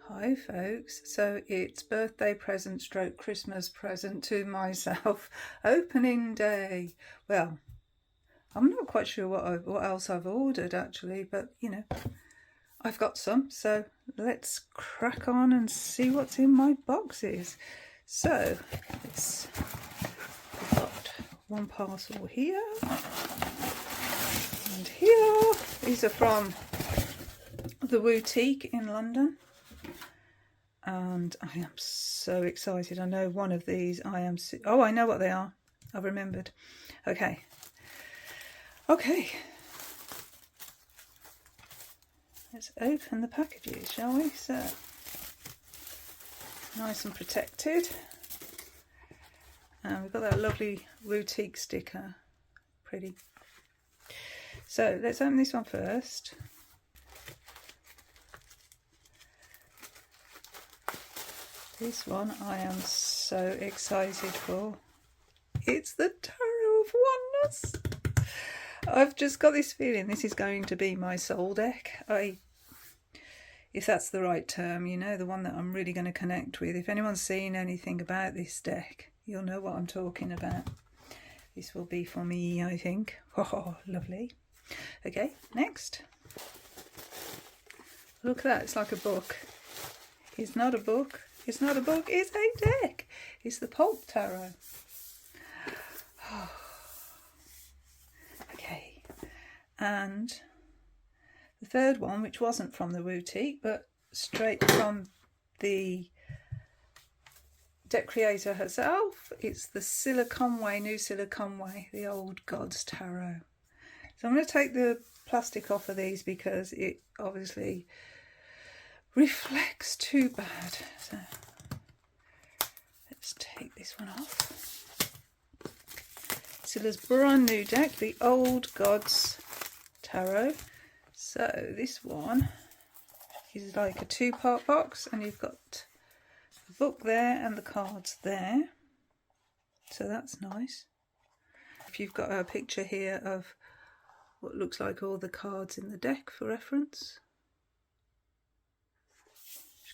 Hi folks, so it's birthday present stroke Christmas present to myself, opening day. Well, I'm not quite sure what else I've ordered actually, but you know, I've got some, so let's crack on and see what's in my boxes. So it's got one parcel here and here. These are from the Boutique in London. And I am so excited. I know one of these oh, I know what they are. I've remembered. Okay. Let's open the packages, shall we? So, nice and protected. And we've got that lovely Boutique sticker. Pretty. So, let's open this one first. This one I am so excited for. It's the Tarot of Oneness. I've just got this feeling this is going to be my soul deck. If that's the right term, you know, the one that I'm really going to connect with. If anyone's seen anything about this deck, you'll know what I'm talking about. This will be for me, I think. Oh, lovely. Okay, next. Look at that, it's like a book. It's not a book. It's not a book, it's a deck. It's the Pulp Tarot. Okay. And the third one, which wasn't from the Boutique, but straight from the deck creator herself, it's the New Silicon Way, the Old Gods Tarot. So I'm going to take the plastic off of these because it obviously reflects too bad. So let's take this one off. Scylla's brand new deck, the Old Gods Tarot. So this one is like a two-part box, and you've got the book there and the cards there. So that's nice. If you've got a picture here of what looks like all the cards in the deck for reference.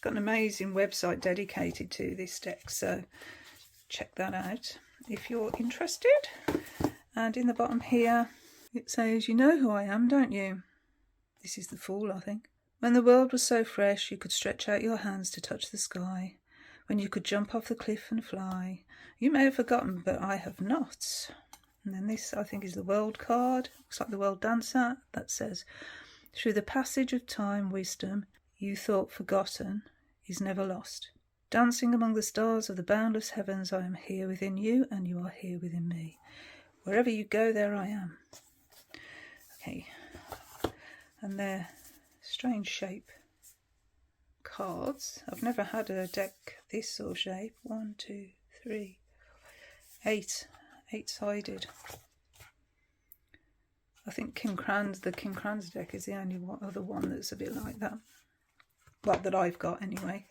Got an amazing website dedicated to this deck, so check that out if you're interested. And in the bottom here it says, you know who I am, don't you? This is the Fool, I think. When the world was so fresh you could stretch out your hands to touch the sky, when you could jump off the cliff and fly. You may have forgotten, but I have not. And then this, I think, is the World card. Looks like the World Dancer. That says, through the passage of time, wisdom you thought forgotten is never lost. Dancing among the stars of the boundless heavens, I am here within you, and you are here within me. Wherever you go, there I am. Okay. And they're strange shape cards. I've never had a deck this sort of shape. 1, 2, 3, 8. 8-sided. I think the King Cran's deck is the only other one that's a bit like that. Well, that I've got anyway.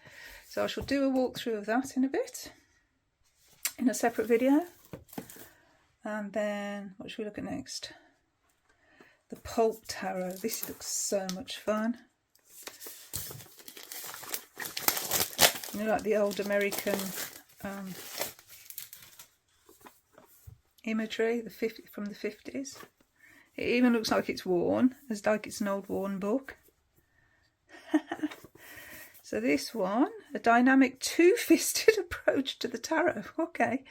So I shall do a walkthrough of that in a bit, in a separate video. And then, what should we look at next? The Pulp Tarot. This looks so much fun. You know, like the old American imagery, from the 50s. It even looks like it's worn, as like it's an old worn book. So this one, a dynamic two-fisted approach to the tarot. Okay.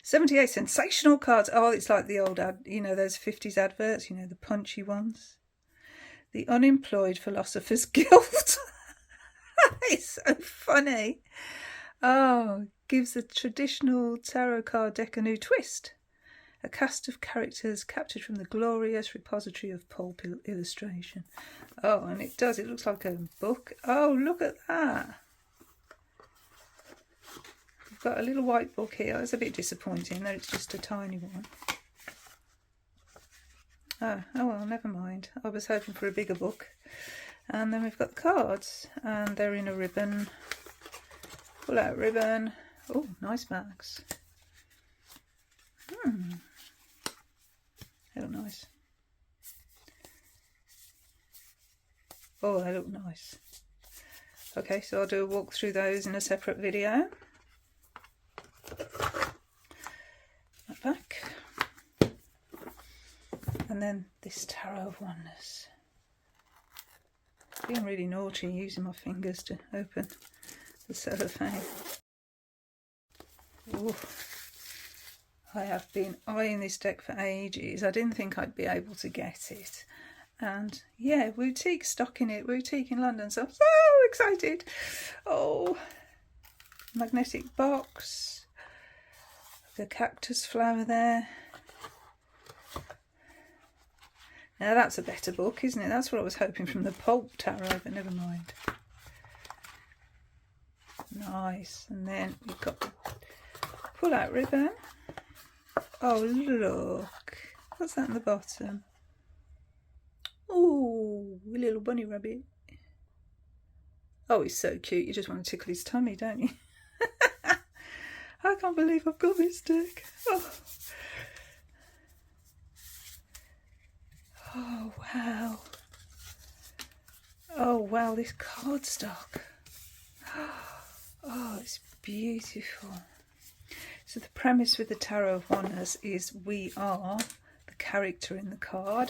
78 sensational cards. Oh, it's like the old those 50s adverts, you know, the punchy ones. The Unemployed Philosopher's Guild. It's so funny. Oh, gives the traditional tarot card deck a new twist. A cast of characters captured from the glorious repository of pulp illustration. Oh, and it looks like a book. Oh, look at that. We've got a little white book here. It's a bit disappointing that it's just a tiny one. Oh well, never mind. I was hoping for a bigger book. And then we've got the cards, and they're in a ribbon. Pull out ribbon. Oh, nice bags. They look nice. Oh, they look nice. Okay, so I'll do a walk through those in a separate video. That back. And then this Tarot of Oneness. Being really naughty using my fingers to open the cellophane. Ooh. I have been eyeing this deck for ages. I didn't think I'd be able to get it. And yeah, boutique stock in it, boutique in London. So I'm so excited. Oh, magnetic box. The cactus flower there. Now that's a better book, isn't it? That's what I was hoping from the Pulp Tarot, but never mind. Nice. And then you've got the pull-out ribbon. Oh, look. What's that in the bottom? Oh, a little bunny rabbit. Oh, he's so cute. You just want to tickle his tummy, don't you? I can't believe I've got this deck. Oh. Oh, wow. Oh, wow, this cardstock. Oh, it's beautiful. So the premise with the Tarot of Oneness is we are the character in the card.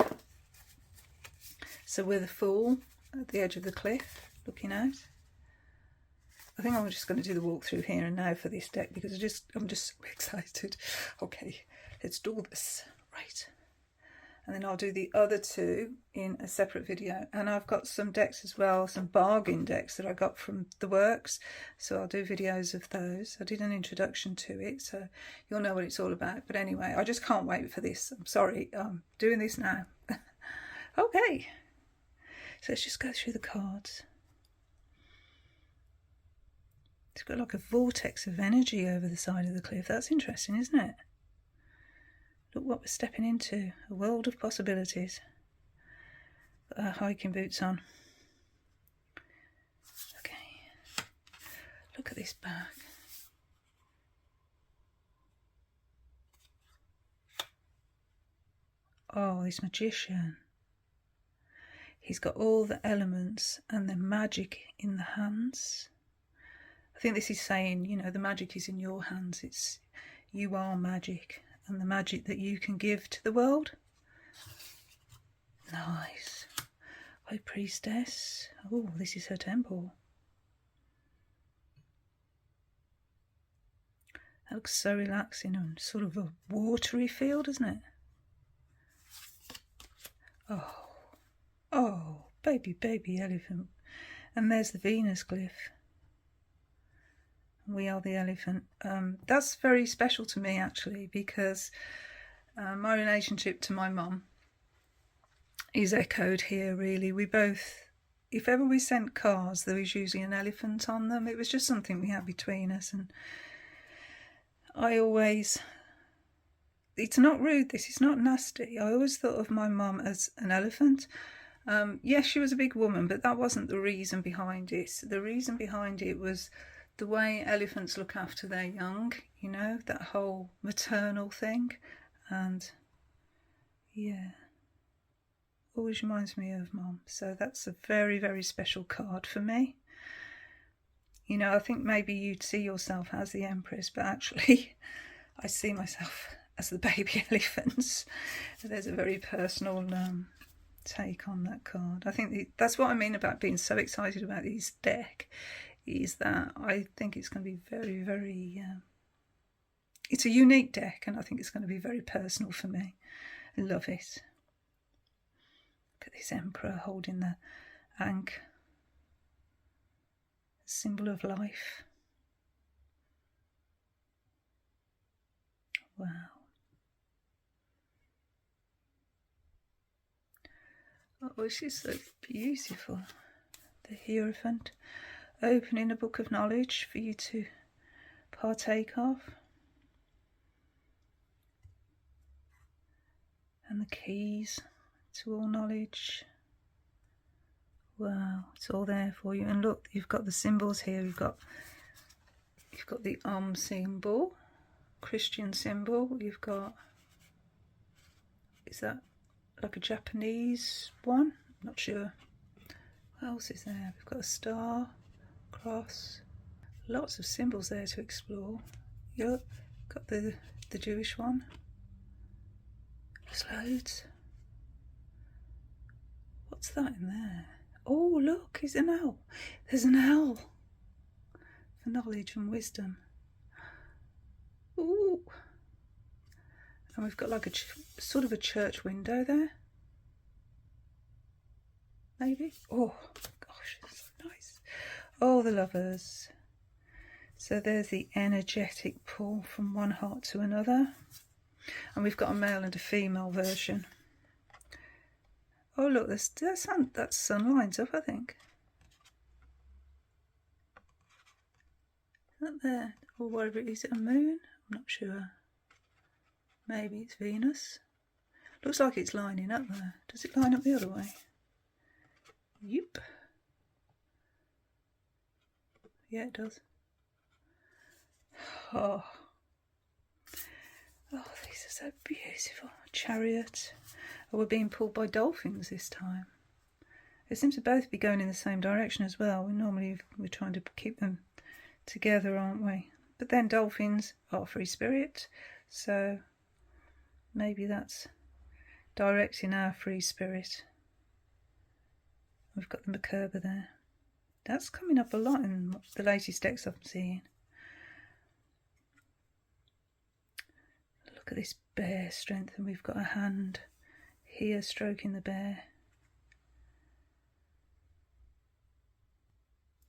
So we're the fool at the edge of the cliff, looking out. I think I'm just going to do the walkthrough here and now for this deck because I'm just so excited. Okay, let's do this. Right. And then I'll do the other two in a separate video. And I've got some decks as well, some bargain decks that I got from the works. So I'll do videos of those. I did an introduction to it, so you'll know what it's all about. But anyway, I just can't wait for this. I'm sorry, I'm doing this now. Okay, so let's just go through the cards. It's got like a vortex of energy over the side of the cliff. That's interesting, isn't it? Look what we're stepping into, a world of possibilities. Got our hiking boots on. Okay, look at this bag. Oh, this magician. He's got all the elements and the magic in the hands. I think this is saying, you know, the magic is in your hands. It's, you are magic. And the magic that you can give to the world. Nice. High Priestess. Oh, this is her temple. That looks so relaxing and sort of a watery feel, doesn't it? Oh, oh, baby elephant. And there's the Venus glyph. We are the elephant. That's very special to me actually, because my relationship to my mum is echoed here really. We both, if ever we sent cards, there was usually an elephant on them. It was just something we had between us, and I always, it's not rude, this is not nasty, I always thought of my mum as an elephant. Yes, she was a big woman, but that wasn't the reason behind it. The reason behind it was the way elephants look after their young, you know, that whole maternal thing. And yeah, always reminds me of Mum. So that's a very, very special card for me. You know, I think maybe you'd see yourself as the Empress, but actually I see myself as the baby elephants. There's a very personal take on that card. I think that's what I mean about being so excited about this deck, is that I think it's going to be very, very, it's a unique deck, and I think it's going to be very personal for me. I love it. Look at this Emperor holding the Ankh, symbol of life. Wow. Oh, this is so beautiful. The Hierophant, opening a book of knowledge for you to partake of. And the keys to all knowledge. Wow, it's all there for you. And look, you've got the symbols here. You've got the symbol, Christian symbol. You've got, is that like a Japanese one? Not sure. What else is there? We've got a star, cross. Lots of symbols there to explore. You've got the Jewish one. There's loads. What's that in there? Oh, look, it's an owl. There's an owl for knowledge and wisdom. Ooh. And we've got like a sort of a church window there. Maybe. Oh, gosh, it's so nice. Oh, the Lovers. So there's the energetic pull from one heart to another. And we've got a male and a female version. Oh, look, that sun lines up, I think. Is that there? Or whatever it is, a moon? I'm not sure. Maybe it's Venus. Looks like it's lining up there. Does it line up the other way? Yep. Yeah, it does. Oh, these are so beautiful. Chariot. Oh, we're being pulled by dolphins this time. They seem to both be going in the same direction as well. We're trying to keep them together, aren't we? But then dolphins are free spirit, so maybe that's directing our free spirit. We've got the Merkaba there. That's coming up a lot in the latest decks I'm seeing. Look at this bear strength, and we've got a hand here stroking the bear.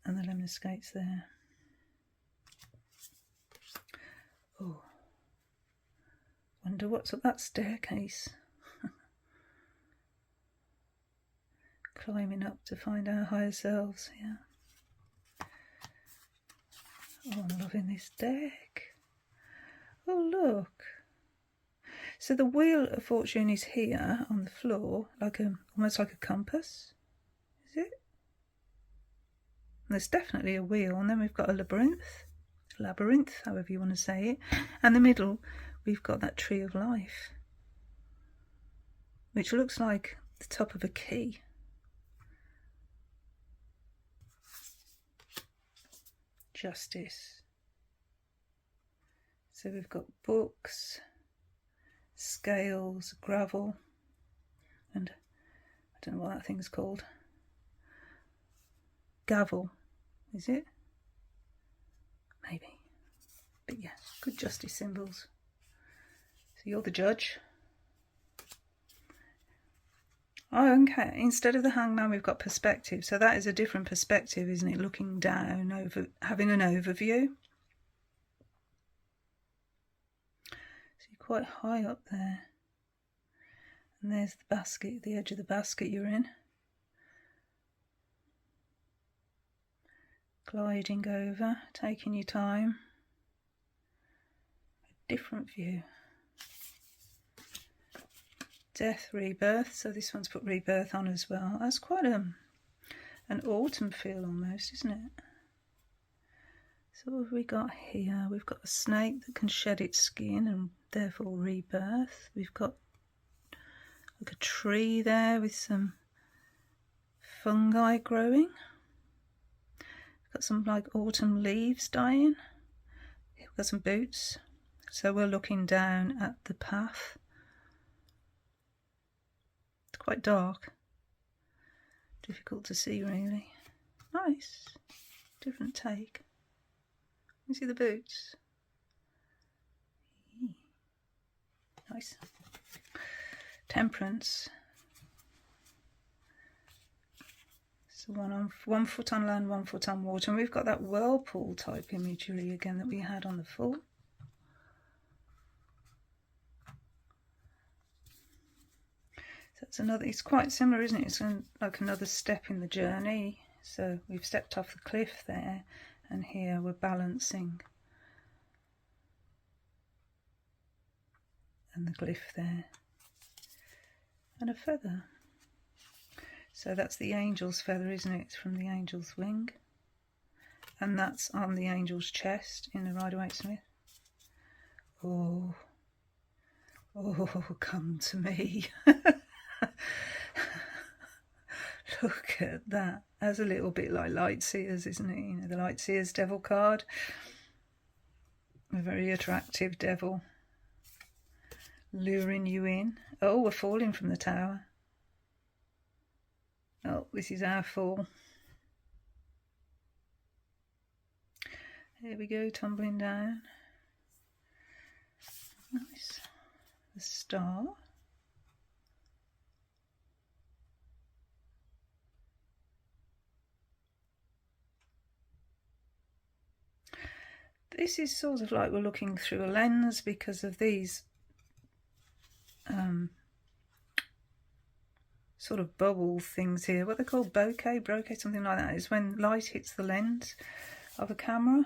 And the lemniscates there. Oh, wonder what's up that staircase. Climbing up to find our higher selves, yeah. Oh, I'm loving this deck. Oh, look. So the Wheel of Fortune is here on the floor, almost like a compass. Is it? And there's definitely a wheel, and then we've got a labyrinth, however you want to say it. And the middle, we've got that tree of life, which looks like the top of a key. Justice. So we've got books, scales, gravel, and I don't know what that thing's called. Gavel, is it? Maybe. But yeah, good justice symbols. So you're the judge. Oh, okay. Instead of the Hangman, we've got perspective. So that is a different perspective, isn't it? Looking down, having an overview. So you're quite high up there. And there's the basket, the edge of the basket you're in. Gliding over, taking your time. A different view. Death, rebirth. So this one's put rebirth on as well. That's quite an autumn feel almost, isn't it? So what have we got here? We've got a snake that can shed its skin and therefore rebirth. We've got like a tree there with some fungi growing. We've got some like autumn leaves dying. We've got some boots. So we're looking down at the path. It's quite dark. Difficult to see really. Nice. Different take. You see the boots? Nice. Temperance. So one foot on land, 1 foot on water. And we've got that whirlpool type imagery again that we had on the full. So it's another, it's quite similar, isn't it? It's like another step in the journey. So we've stepped off the cliff there, and here we're balancing. And the glyph there. And a feather. So that's the angel's feather, isn't it? It's from the angel's wing. And that's on the angel's chest in the Rider-Waite-Smith. Oh, Look at that. That's a little bit like Lightseers, isn't it? You know, the Lightseers devil card. A very attractive devil. Luring you in. Oh, we're falling from the tower. Oh, this is our fall. There we go, tumbling down. Nice. The star. This is sort of like we're looking through a lens because of these sort of bubble things here. What they're called, bokeh, something like that. Is when light hits the lens of a camera.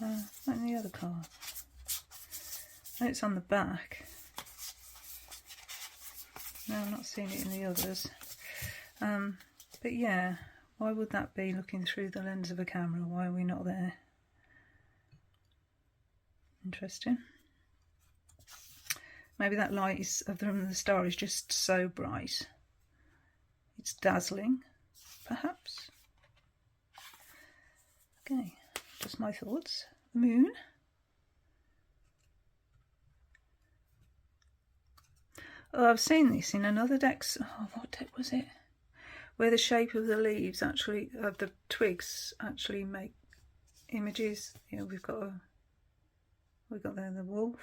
And the other card. And it's on the back. No, I'm not seeing it in the others. But yeah, why would that be, looking through the lens of a camera? Why are we not there? Interesting. Maybe that light of the star is just so bright. It's dazzling, perhaps. Okay, just my thoughts. The moon. Oh, I've seen this in another deck. Oh, what deck was it? Where the shape of the leaves actually, of the twigs, actually make images. You know, we've got there the wolf.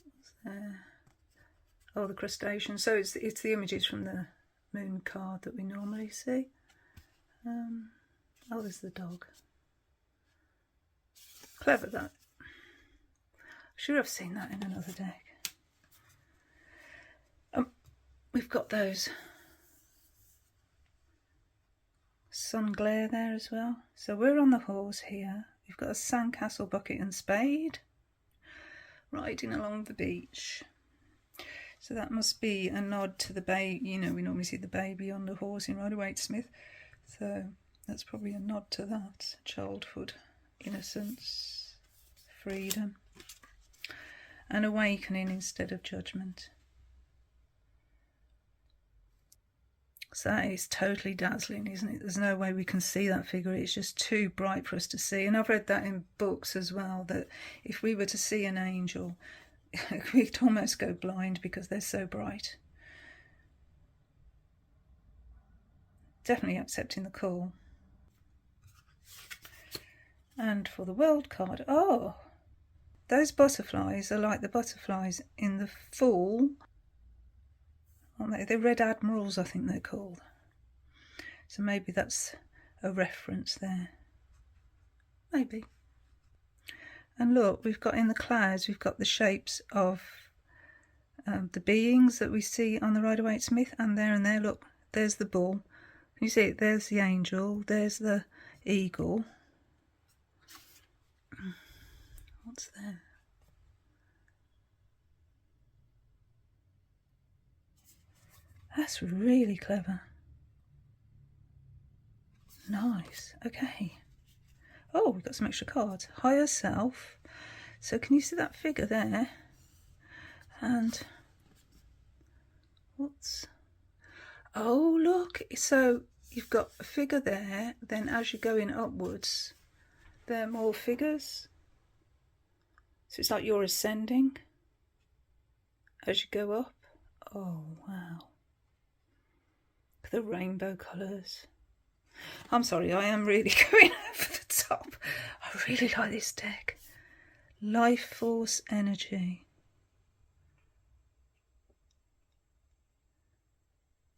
What's there? Oh, the crustacean. So it's the images from the moon card that we normally see. Oh, there's the dog. Clever, that. Sure, I've seen that in another deck. We've got those sun glare there as well. So we're on the horse here. We've got a sandcastle, bucket and spade riding along the beach. So that must be a nod to the baby. You know, we normally see the baby on the horse in Rider-Waite-Smith. So that's probably a nod to that. Childhood, innocence, freedom, and awakening instead of judgment. So that is totally dazzling, isn't it? There's no way we can see that figure. It's just too bright for us to see. And I've read that in books as well, that if we were to see an angel, we'd almost go blind because they're so bright. Definitely accepting the call. And for the world card, oh, those butterflies are like the butterflies in the fall. Aren't they? They're red admirals, I think they're called. So maybe that's a reference there. Maybe. And look, we've got in the clouds, we've got the shapes of the beings that we see on the Rider-Waite-Smith, and there, look, there's the bull. You see it, there's the angel, there's the eagle. What's there? That's really clever. Nice. Okay. Oh, we've got some extra cards. Higher self. So can you see that figure there? And what's... Oh, look. So you've got a figure there. Then as you're going upwards, there are more figures. So it's like you're ascending as you go up. Oh, wow. The rainbow colours. I'm sorry, I am really going over the top. I really like this deck. Life force energy.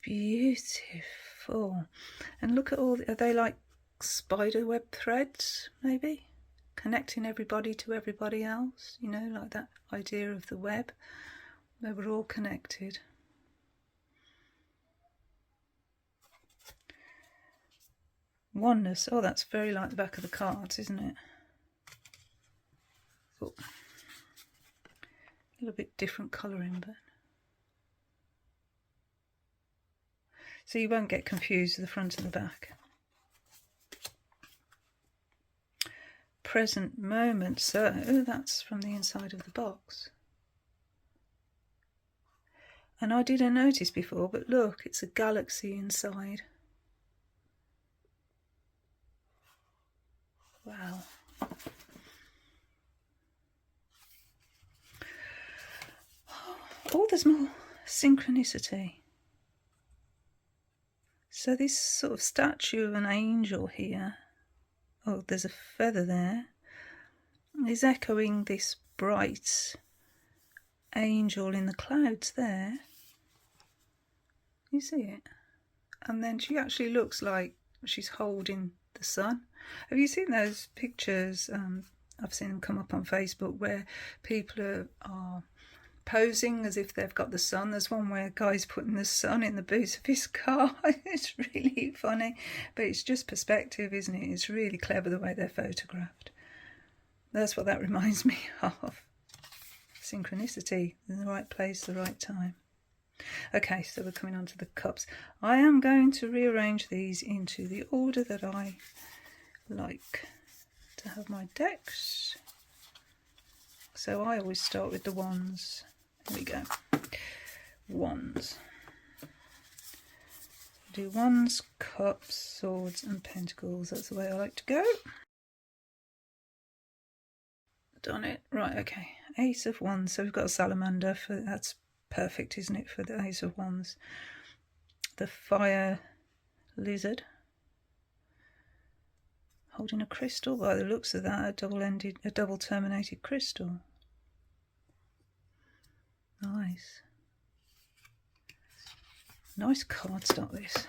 Beautiful. And look at all, are they like spider web threads, maybe? Connecting everybody to everybody else, you know, like that idea of the web, where we're all connected. Oneness. Oh, that's very like the back of the cards, isn't it? Oh. A little bit different colouring, but... So you won't get confused with the front and the back. Present moment. So that's from the inside of the box. And I didn't notice before, but look, it's a galaxy inside. Wow. Oh, there's more synchronicity. So this sort of statue of an angel here, oh, there's a feather there, is echoing this bright angel in the clouds there. You see it? And then she actually looks like she's holding the sun. Have you seen those pictures? I've seen them come up on Facebook where people are posing as if they've got the sun. There's one where a guy's putting the sun in the boot of his car. It's really funny, but it's just perspective, isn't it? It's really clever the way they're photographed. That's what that reminds me of. Synchronicity, in the right place, the right time. Okay, so we're coming on to the cups. I am going to rearrange these into the order that I like to have my decks. So I always start with the wands. Here we go. Wands. Do wands, cups, swords and pentacles. That's the way I like to go. Done it. Right, okay. Ace of Wands. So we've got a salamander. That's perfect, isn't it, for the Ace of Wands. The fire lizard. Holding a crystal by the looks of that. A double terminated crystal. Nice. Nice card stock, this.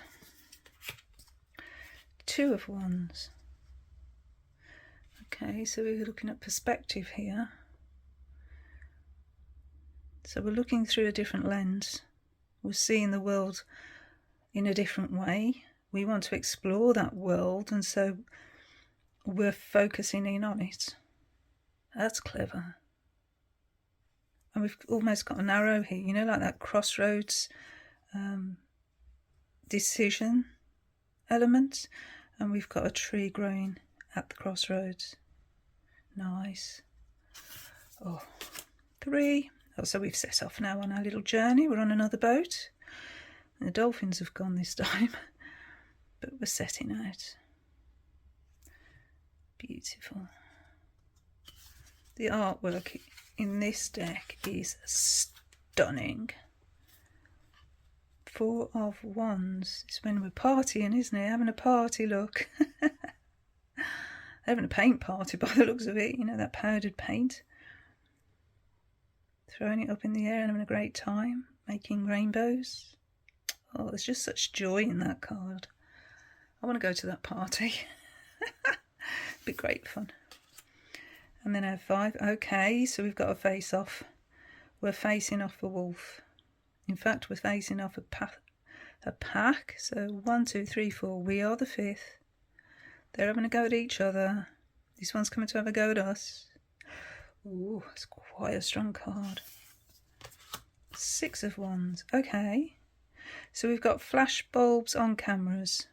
Two of Wands. Okay, so we're looking at perspective here. So we're looking through a different lens. We're seeing the world in a different way. We want to explore that world, and so we're focusing in on it. That's clever. And we've almost got an arrow here, you know, like that crossroads decision element. And we've got a tree growing at the crossroads. Nice. Oh, 3. Oh, so we've set off now on our little journey. We're on another boat. And the dolphins have gone this time. But we're setting out. Beautiful. The artwork in this deck is stunning. 4 of Wands. It's when we're partying, isn't it? Having a party, look. Having a paint party by the looks of it. You know, that powdered paint. Throwing it up in the air and having a great time. Making rainbows. Oh, there's just such joy in that card. I want to go to that party. It'd be great fun. And then our 5. Okay, so we've got a face off. We're facing off a wolf. In fact, we're facing off a pack. So 1, 2, 3, 4. We are the 5th. They're having a go at each other. This one's coming to have a go at us. Ooh, it's quite a strong card. 6 of Wands. Okay. So we've got flash bulbs on cameras.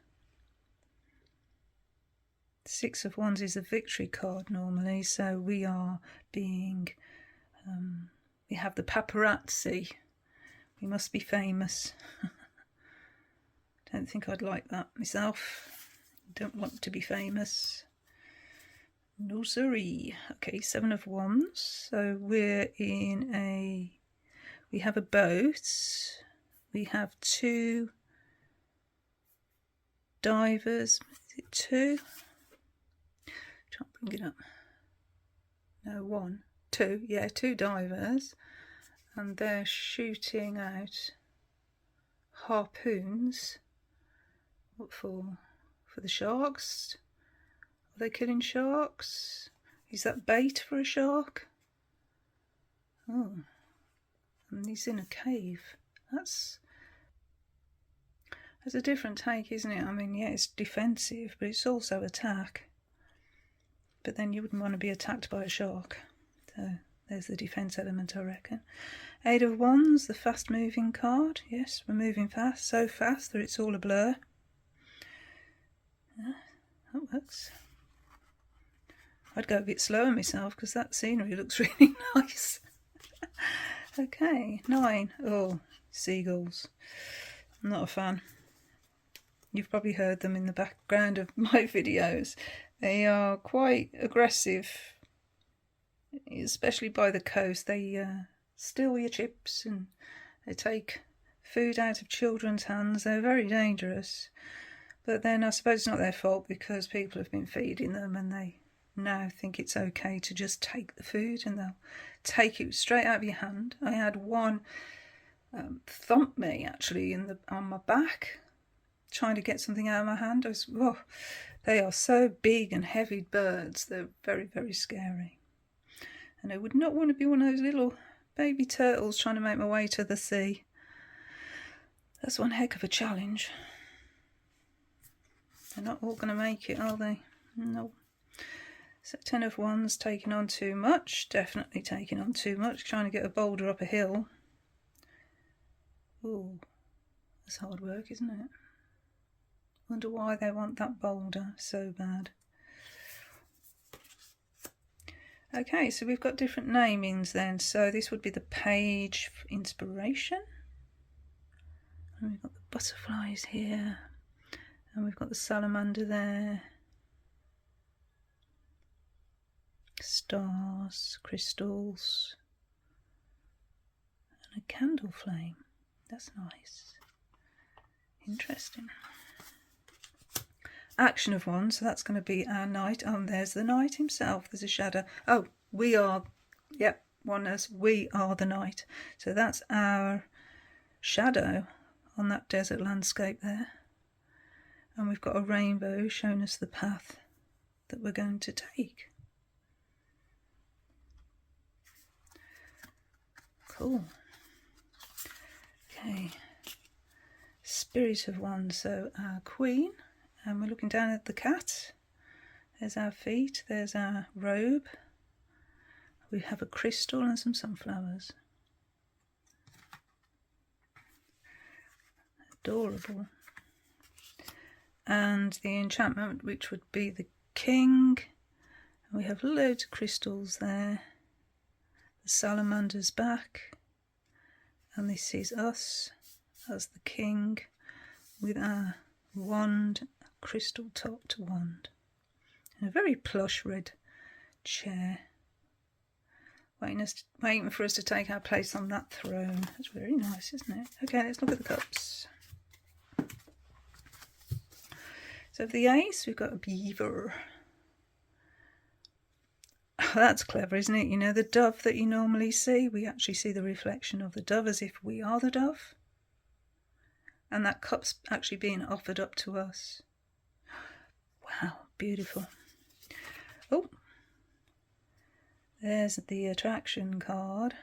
6 of Wands is a victory card normally, so we are being, we have the paparazzi. We must be famous. Don't think I'd like that myself. Don't want to be famous. No siree. Okay, 7 of Wands. So we're in a, we have a boat. We have 2 divers. Is it 2? Try and bring it up. No, 1, 2. Yeah, 2 divers. And they're shooting out harpoons. What for? For the sharks? Are they killing sharks? Is that bait for a shark? Oh. And he's in a cave. That's a different take, isn't it? I mean, yeah, it's defensive, but it's also attack. But then you wouldn't want to be attacked by a shark. So there's the defence element, I reckon. 8 of Wands, the fast-moving card. Yes, we're moving fast. So fast that it's all a blur. Yeah, that works. I'd go a bit slower myself because that scenery looks really nice. Okay, 9. Oh, seagulls. I'm not a fan. You've probably heard them in the background of my videos. They are quite aggressive, especially by the coast. They steal your chips and they take food out of children's hands. They're very dangerous. But then I suppose it's not their fault because people have been feeding them and they now think it's okay to just take the food and they'll take it straight out of your hand. I had one thump me actually on my back, trying to get something out of my hand. They are so big and heavy birds. They're very, very scary. And I would not want to be one of those little baby turtles trying to make my way to the sea. That's one heck of a challenge. They're not all going to make it, are they? No. So 10 of Wands, taking on too much. Definitely taking on too much. Trying to get a boulder up a hill. Ooh, that's hard work, isn't it? Wonder why they want that boulder so bad. Okay, so we've got different namings then. So this would be the Page for Inspiration. And we've got the butterflies here. And we've got the salamander there. Stars, crystals. And a candle flame. That's nice. Interesting. Action of Wands, so that's going to be our knight. There's the knight himself. There's a shadow. Oh, we are, yep, Oneness, we are the knight. So that's our shadow on that desert landscape there. And we've got a rainbow showing us the path that we're going to take. Cool. Okay. Spirit of Wands, so our queen. And we're looking down at the cat. There's our feet, there's our robe. We have a crystal and some sunflowers. Adorable. And the enchantment, which would be the king. And we have loads of crystals there. The salamander's back. And this is us as the king with our wand, crystal topped wand, and a very plush red chair, waiting for us to take our place on that throne. That's very nice, isn't it? Okay, let's look at the cups. So for the ace, we've got a beaver. Oh, that's clever, isn't it? You know, the dove that you normally see, we actually see the reflection of the dove as if we are the dove. And that cup's actually being offered up to us. Wow, beautiful. Oh, there's the attraction card.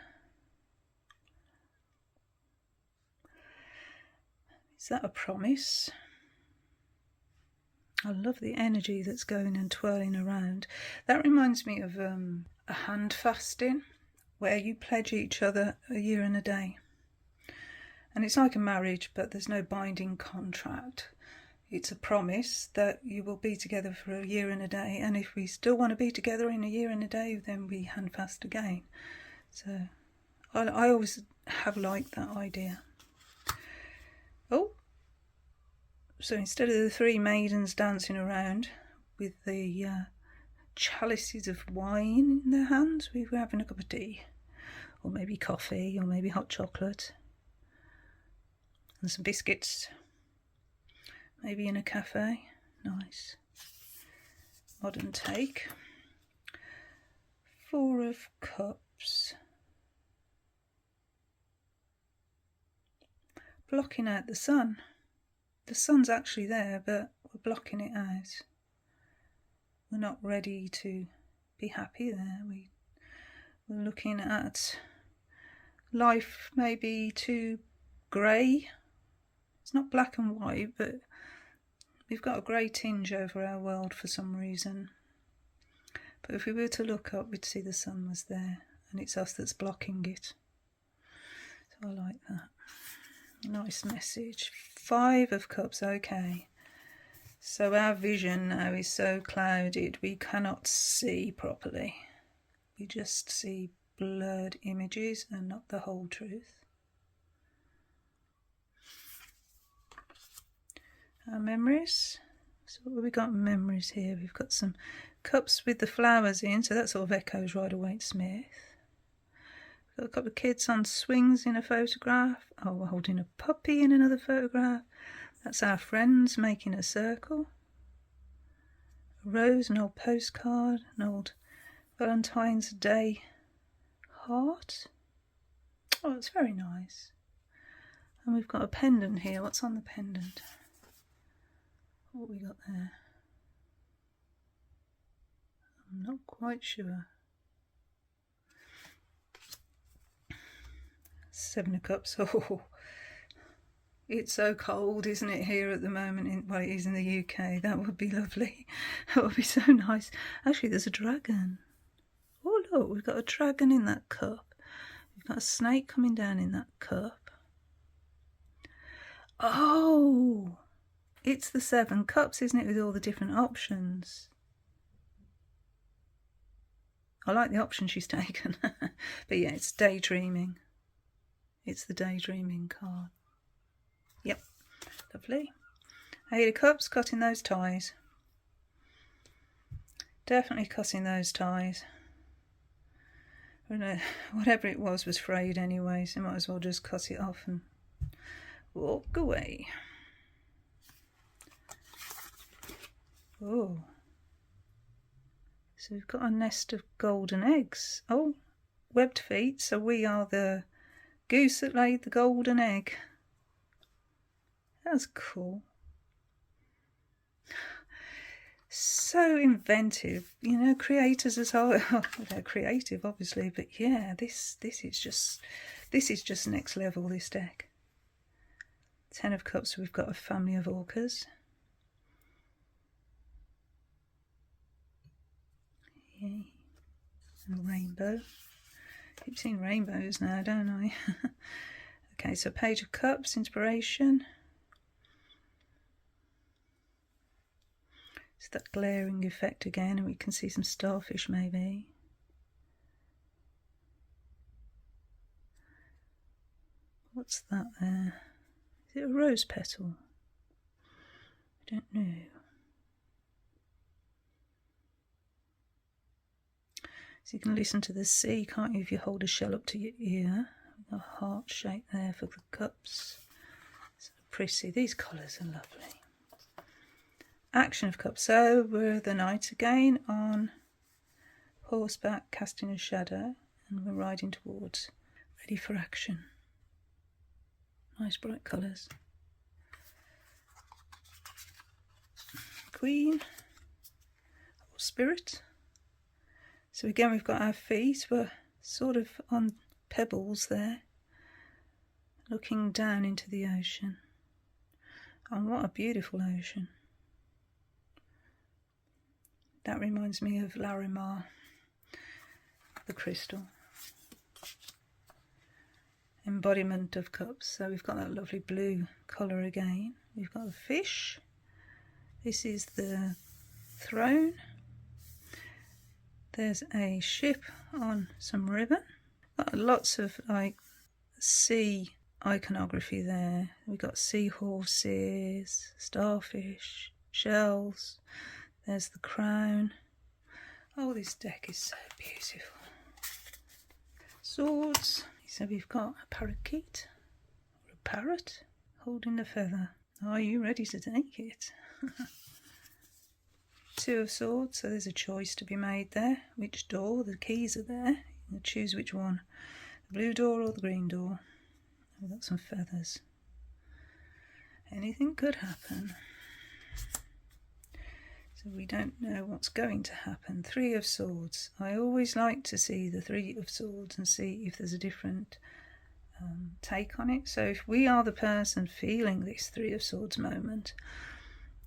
Is that a promise? I love the energy that's going and twirling around. That reminds me of a hand fasting where you pledge each other a year and a day. And it's like a marriage, but there's no binding contract. It's a promise that you will be together for a year and a day. And if we still want to be together in a year and a day, then we hand fast again. So I always have liked that idea. Oh, so instead of the three maidens dancing around with the chalices of wine in their hands, we were having a cup of tea. Or maybe coffee, or maybe hot chocolate. And some biscuits, maybe in a cafe. Nice. Modern take. 4 of Cups. Blocking out the sun. The sun's actually there, but we're blocking it out. We're not ready to be happy there. We're looking at life maybe too grey. It's not black and white, but we've got a grey tinge over our world for some reason. But if we were to look up, we'd see the sun was there, and it's us that's blocking it. So I like that. Nice message. 5 of Cups, okay. So our vision now is so clouded, we cannot see properly. We just see blurred images and not the whole truth. Our memories. So what have we got in memories here? We've got some cups with the flowers in, so that sort of echoes right away to Smith. We've got a couple of kids on swings in a photograph. Oh, we're holding a puppy in another photograph. That's our friends making a circle. A rose, an old postcard, an old Valentine's Day heart. Oh, it's very nice. And we've got a pendant here. What's on the pendant? What have we got there? I'm not quite sure. Seven of Cups. Oh, it's so cold, isn't it, here at the moment? Well, it is in the UK. That would be lovely. That would be so nice. Actually, there's a dragon. Oh, look, we've got a dragon in that cup. We've got a snake coming down in that cup. Oh, it's the 7 cups, isn't it, with all the different options? I like the option she's taken. But yeah, it's daydreaming. It's the daydreaming card. Yep, lovely. 8 of Cups, cutting those ties. Definitely cutting those ties. Whatever it was frayed anyway, so you might as well just cut it off and walk away. Oh, so we've got a nest of golden eggs. Oh, webbed feet, so we are the goose that laid the golden egg. That's cool. So inventive, you know, creators as well. They're creative, obviously, but yeah, this is just next level, this deck. 10 of Cups, we've got a family of orcas. Yay. And a rainbow. Keep seeing rainbows now, don't I? Okay, so Page of Cups, inspiration. It's that glaring effect again, and we can see some starfish maybe. What's that there? Is it a rose petal? I don't know. So you can listen to the sea, can't you, if you hold a shell up to your ear. A heart shape there for the cups. Sort of pretty. These colours are lovely. Action of Cups. So we're the knight again on horseback, casting a shadow, and we're riding towards, ready for action. Nice bright colours. Queen or Spirit. So again, we've got our feet. We're sort of on pebbles there, looking down into the ocean. And what a beautiful ocean. That reminds me of Larimar, the crystal. Embodiment of Cups. So we've got that lovely blue colour again. We've got the fish. This is the throne. There's a ship on some ribbon. Got lots of like sea iconography there. We've got seahorses, starfish, shells. There's the crown. Oh, this deck is so beautiful. Swords. So we've got a parakeet, or a parrot, holding the feather. Are you ready to take it? 2 of Swords, so there's a choice to be made there. Which door? The keys are there. You choose which one. The blue door or the green door. We've got some feathers. Anything could happen. So we don't know what's going to happen. 3 of Swords. I always like to see the 3 of Swords and see if there's a different take on it. So if we are the person feeling this 3 of Swords moment,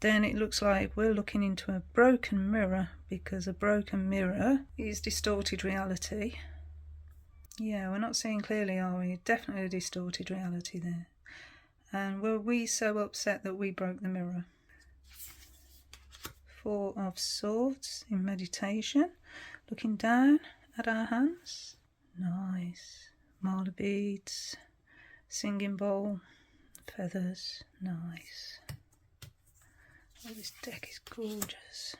then it looks like we're looking into a broken mirror, because a broken mirror is distorted reality. Yeah, we're not seeing clearly, are we? Definitely a distorted reality there. And were we so upset that we broke the mirror? 4 of Swords in meditation, looking down at our hands. Nice. Mala beads, singing bowl, feathers. Nice. Oh, this deck is gorgeous.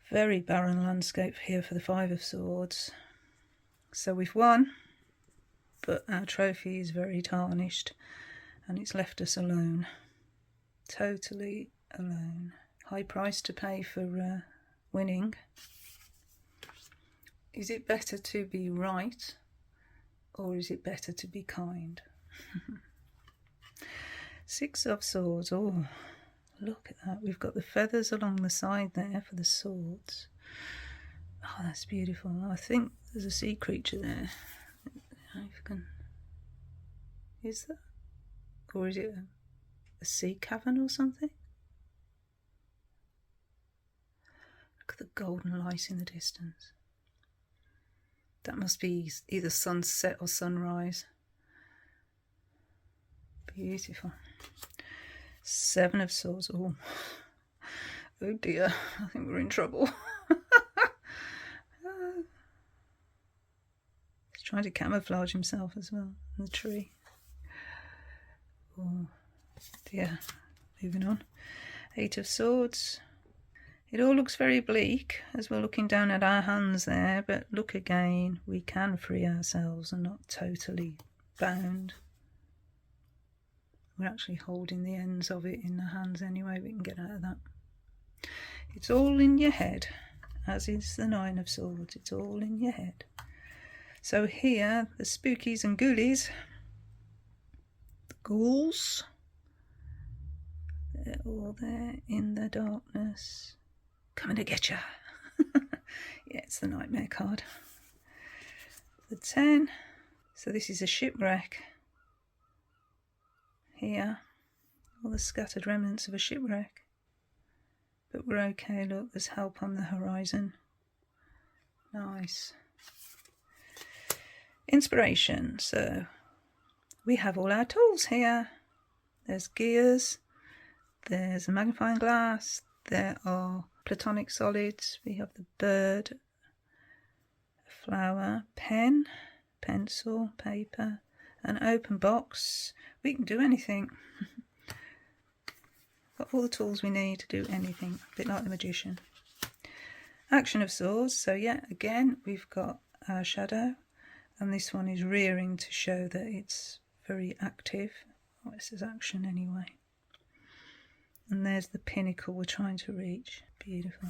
Very barren landscape here for the Five of Swords. So we've won, but our trophy is very tarnished and it's left us alone. Totally alone. High price to pay for winning. Is it better to be right, or is it better to be kind? Six of Swords. Oh, look at that. We've got the feathers along the side there for the swords. Oh, that's beautiful. I think there's a sea creature there. If you can... Is that? Or is it a sea cavern or something? Look at the golden light in the distance. That must be either sunset or sunrise. Beautiful. Seven of Swords. Oh, oh dear. I think we're in trouble. He's trying to camouflage himself as well in the tree. Oh dear. Moving on. Eight of Swords. It all looks very bleak as we're looking down at our hands there, but look again, we can free ourselves and not totally bound. We're actually holding the ends of it in the hands anyway, we can get out of that. It's all in your head, as is the Nine of Swords, it's all in your head. So here, the spookies and ghoulies, the ghouls, they're all there in the darkness. Coming to get you. Yeah, it's the Nightmare card. The 10. So this is a shipwreck. Here, all the scattered remnants of a shipwreck. But we're okay, look, there's help on the horizon. Nice. Inspiration. So we have all our tools here. There's gears. There's a magnifying glass. There are platonic solids. We have the bird, a flower, pen, pencil, paper, an open box. We can do anything. Got all the tools we need to do anything, a bit like the magician. Action of Swords. So yeah, again, we've got our shadow, and this one is rearing to show that it's very active. Oh, it says action anyway. And there's the pinnacle we're trying to reach. Beautiful.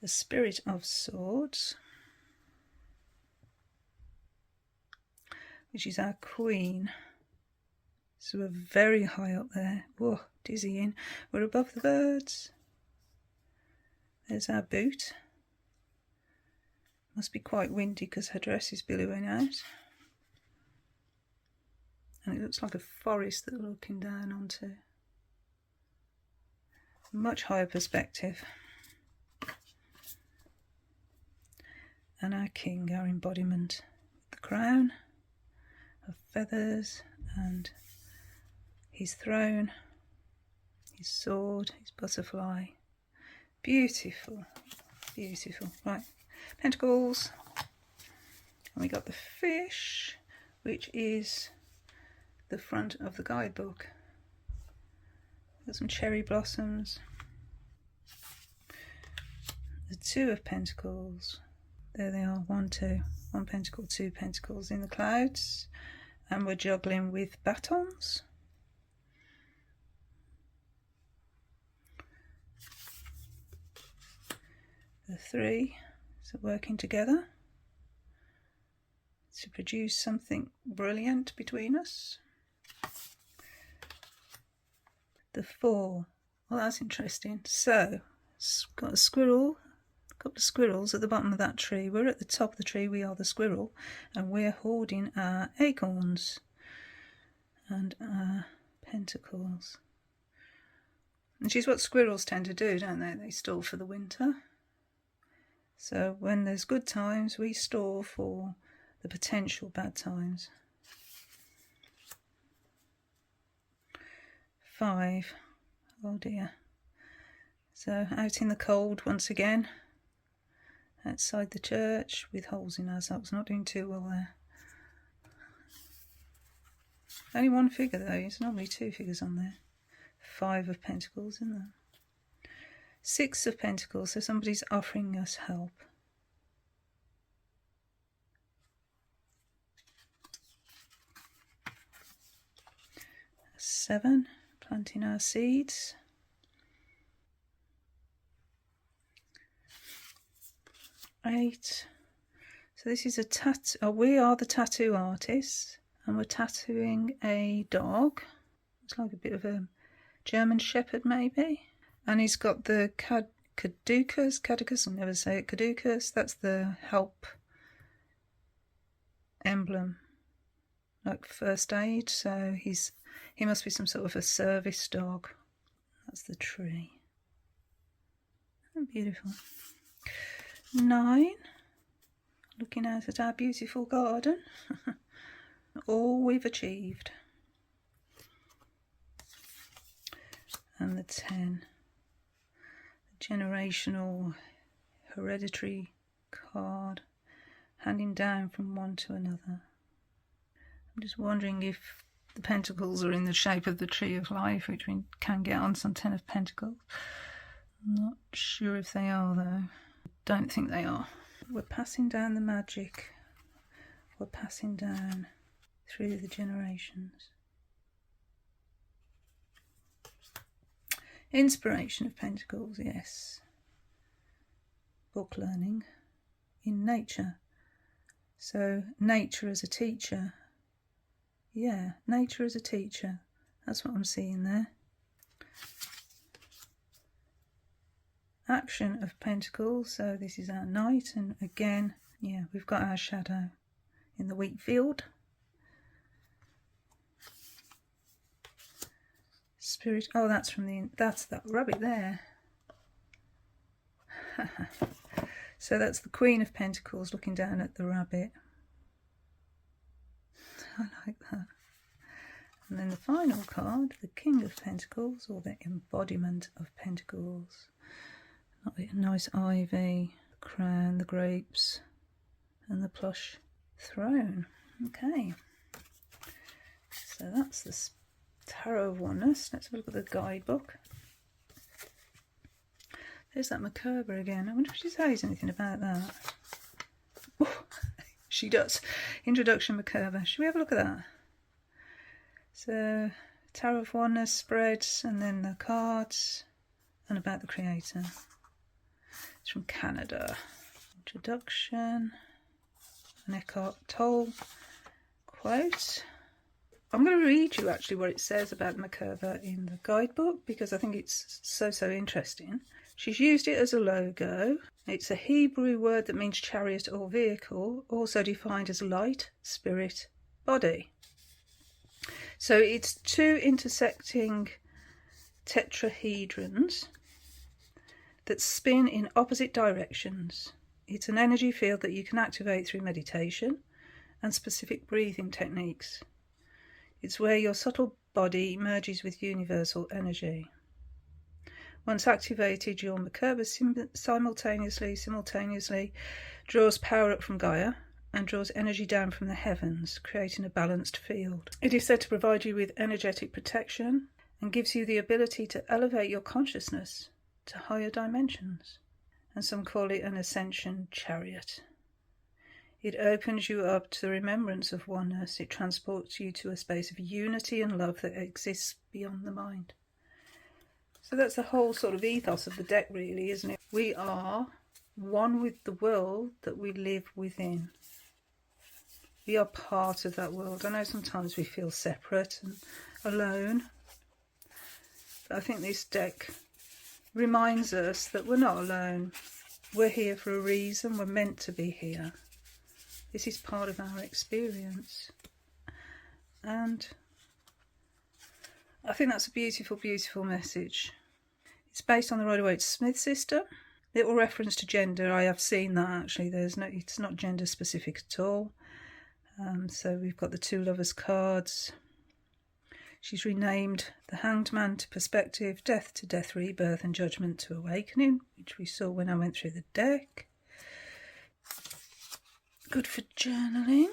The Spirit of Swords, which is our queen. So we're very high up there. Whoa, dizzying. We're above the birds. There's our boot. Must be quite windy because her dress is billowing out. And it looks like a forest that we're looking down onto. Much higher perspective. And our king, our embodiment. The crown of feathers and his throne, his sword, his butterfly. Beautiful, beautiful. Right, pentacles. And we got the fish, which is the front of the guidebook. Got some cherry blossoms. The Two of Pentacles. There they are, 1, 2. 1 pentacle, 2 pentacles in the clouds. And we're juggling with batons. The 3. So working together to produce something brilliant between us. The 4. Well, that's interesting. So, got a squirrel, a couple of squirrels at the bottom of that tree. We're at the top of the tree, we are the squirrel, and we're hoarding our acorns and our pentacles. Which is what squirrels tend to do, don't they? They store for the winter. So when there's good times, we store for the potential bad times. 5. Oh dear. So out in the cold once again. Outside the church with holes in our socks. Not doing too well there. Only one figure though, there's normally 2 figures on there. 5 of Pentacles, isn't there? 6 of Pentacles, so somebody's offering us help. 7, planting our seeds. 8. So this is a tattoo. Oh, we are the tattoo artists, and we're tattooing a dog. It's like a bit of a German Shepherd, maybe. And he's got the caduceus. I never say it. Caduceus. That's the help emblem, like first aid. So he must be some sort of a service dog. That's the tree. Oh, beautiful. 9. Looking out at our beautiful garden. All we've achieved. And the 10. The generational hereditary card. Handing down from one to another. I'm just wondering if the pentacles are in the shape of the tree of life, which we can get on some 10 of Pentacles. I'm not sure if they are though. Don't think they are. We're passing down the magic. We're passing down through the generations. Inspiration of Pentacles, yes. Book learning in nature. So nature as a teacher. Yeah, nature as a teacher. That's what I'm seeing there. Action of Pentacles, so this is our Knight, and again, yeah, we've got our shadow in the wheat field. Spirit, oh, that's that rabbit there. So that's the Queen of Pentacles looking down at the rabbit. I like that. And then the final card, the King of Pentacles, or the embodiment of Pentacles. A nice ivy, the crown, the grapes, and the plush throne. Okay, so that's the Tarot of Oneness. Let's have a look at the guidebook. There's that Merkaba again. I wonder if she says anything about that. Oh, she does. Introduction Merkaba. Should we have a look at that? So, Tarot of Oneness spreads, and then the cards, and about the creator. It's from Canada. Introduction. An Eckhart Tolle quote. I'm going to read you actually what it says about Merkaba in the guidebook, because I think it's so interesting. She's used it as a logo. It's a Hebrew word that means chariot or vehicle, also defined as light, spirit, body. So it's 2 intersecting tetrahedrons that spin in opposite directions. It's an energy field that you can activate through meditation and specific breathing techniques. It's where your subtle body merges with universal energy. Once activated, your Merkaba simultaneously draws power up from Gaia and draws energy down from the heavens, creating a balanced field. It is said to provide you with energetic protection and gives you the ability to elevate your consciousness to higher dimensions, and some call it an ascension chariot. It opens you up to the remembrance of oneness. It transports you to a space of unity and love that exists beyond the mind. So that's the whole sort of ethos of the deck, really, isn't it? We are one with the world that we live within. We are part of that world. I know sometimes we feel separate and alone, but I think this deck reminds us that we're not alone. We're here for a reason. We're meant to be here. This is part of our experience. And I think that's a beautiful, beautiful message. It's based on the Rider-Waite-Smith system. Little reference to gender. I have seen that actually. It's not gender specific at all. So we've got the 2 lovers cards. She's renamed the Hanged Man to Perspective, Death to Death, Rebirth, and Judgment to Awakening, which we saw when I went through the deck. Good for journaling.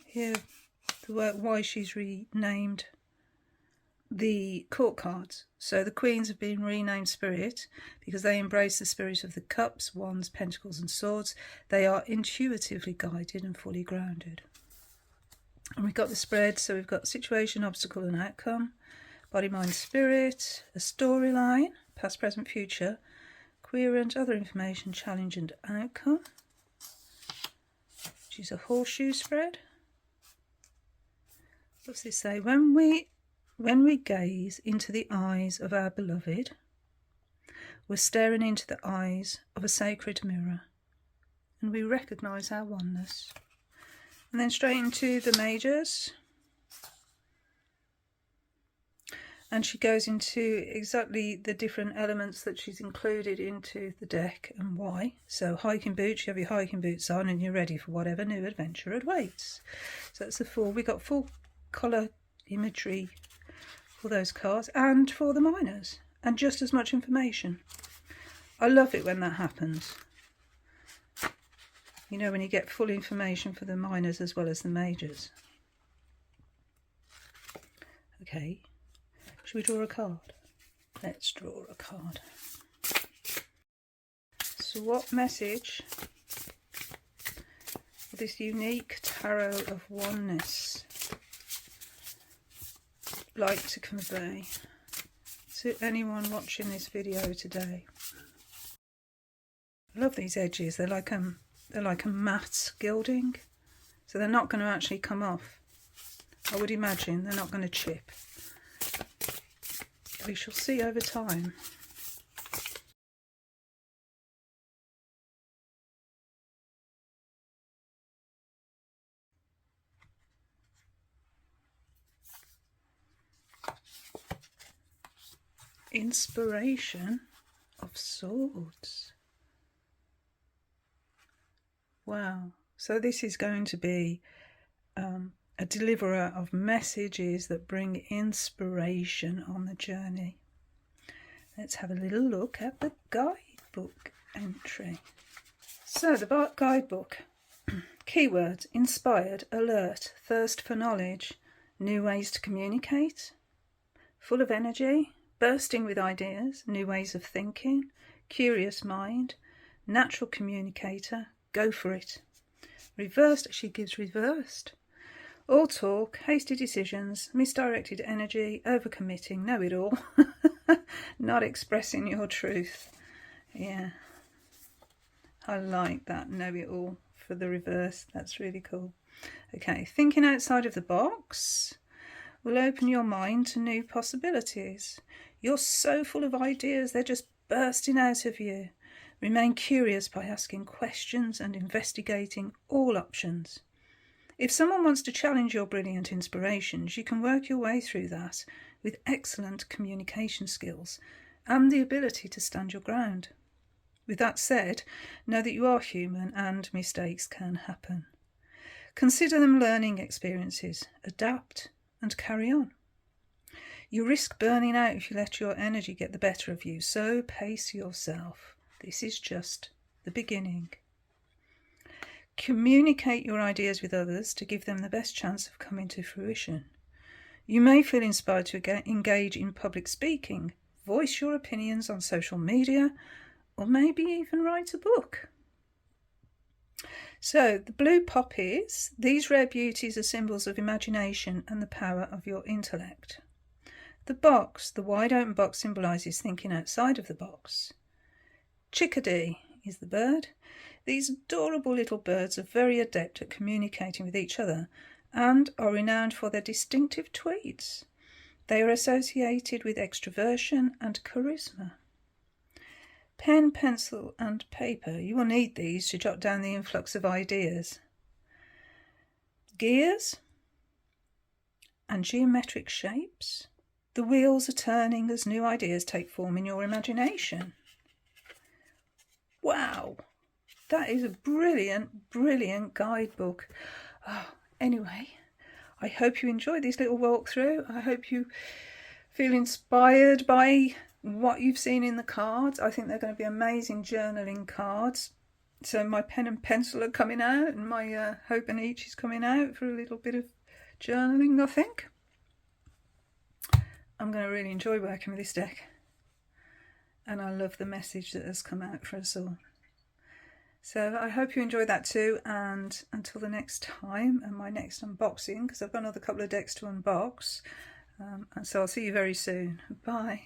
Here, why she's renamed the court cards. So the queens have been renamed spirit because they embrace the spirit of the cups, wands, pentacles and swords. They are intuitively guided and fully grounded. And we've got the spread, so we've got situation, obstacle and outcome, body, mind, spirit, a storyline, past, present, future, querent, other information, challenge and outcome, which is a horseshoe spread. What's this say? When we gaze into the eyes of our beloved, we're staring into the eyes of a sacred mirror, and we recognise our oneness. And then straight into the majors. And she goes into exactly the different elements that she's included into the deck and why. So hiking boots, you have your hiking boots on and you're ready for whatever new adventure awaits. So that's the full. We got full colour imagery for those cards and for the minors. And just as much information. I love it when that happens. You know, when you get full information for the minors as well as the majors. Okay. Should we draw a card? Let's draw a card. So what message for this unique tarot of oneness like to convey to anyone watching this video today? I love these edges. They're like a matte gilding, so they're not going to actually come off. I would imagine they're not going to chip. We shall see over time. Inspiration of Swords. Wow. So this is going to be a deliverer of messages that bring inspiration on the journey. Let's have a little look at the guidebook entry. So the guidebook. Keywords: inspired, alert, thirst for knowledge, new ways to communicate, full of energy, bursting with ideas, new ways of thinking, curious mind, natural communicator, go for it. Reversed, she gives reversed. All talk, hasty decisions, misdirected energy, overcommitting, know-it-all, not expressing your truth. Yeah, I like that, know-it-all for the reverse. That's really cool. Okay, thinking outside of the box will open your mind to new possibilities. You're so full of ideas, they're just bursting out of you. Remain curious by asking questions and investigating all options. If someone wants to challenge your brilliant inspirations, you can work your way through that with excellent communication skills and the ability to stand your ground. With that said, know that you are human and mistakes can happen. Consider them learning experiences, adapt and carry on. You risk burning out if you let your energy get the better of you, so pace yourself. This is just the beginning. Communicate your ideas with others to give them the best chance of coming to fruition. You may feel inspired to engage in public speaking, voice your opinions on social media, or maybe even write a book. So the blue poppies, these rare beauties are symbols of imagination and the power of your intellect. The box, the wide open box, symbolises thinking outside of the box. Chickadee is the bird. These adorable little birds are very adept at communicating with each other and are renowned for their distinctive tweets. They are associated with extroversion and charisma. Pen, pencil and paper. You will need these to jot down the influx of ideas. Gears and geometric shapes. The wheels are turning as new ideas take form in your imagination. Wow, that is a brilliant, brilliant guidebook. Oh, anyway, I hope you enjoyed this little walkthrough. I hope you feel inspired by what you've seen in the cards. I think they're going to be amazing journaling cards. So my pen and pencil are coming out and my Hope and Each is coming out for a little bit of journaling, I think. I'm going to really enjoy working with this deck. And I love the message that has come out for us all. So I hope you enjoyed that too, and until the next time and my next unboxing, because I've got another couple of decks to unbox, and so I'll see you very soon. Bye.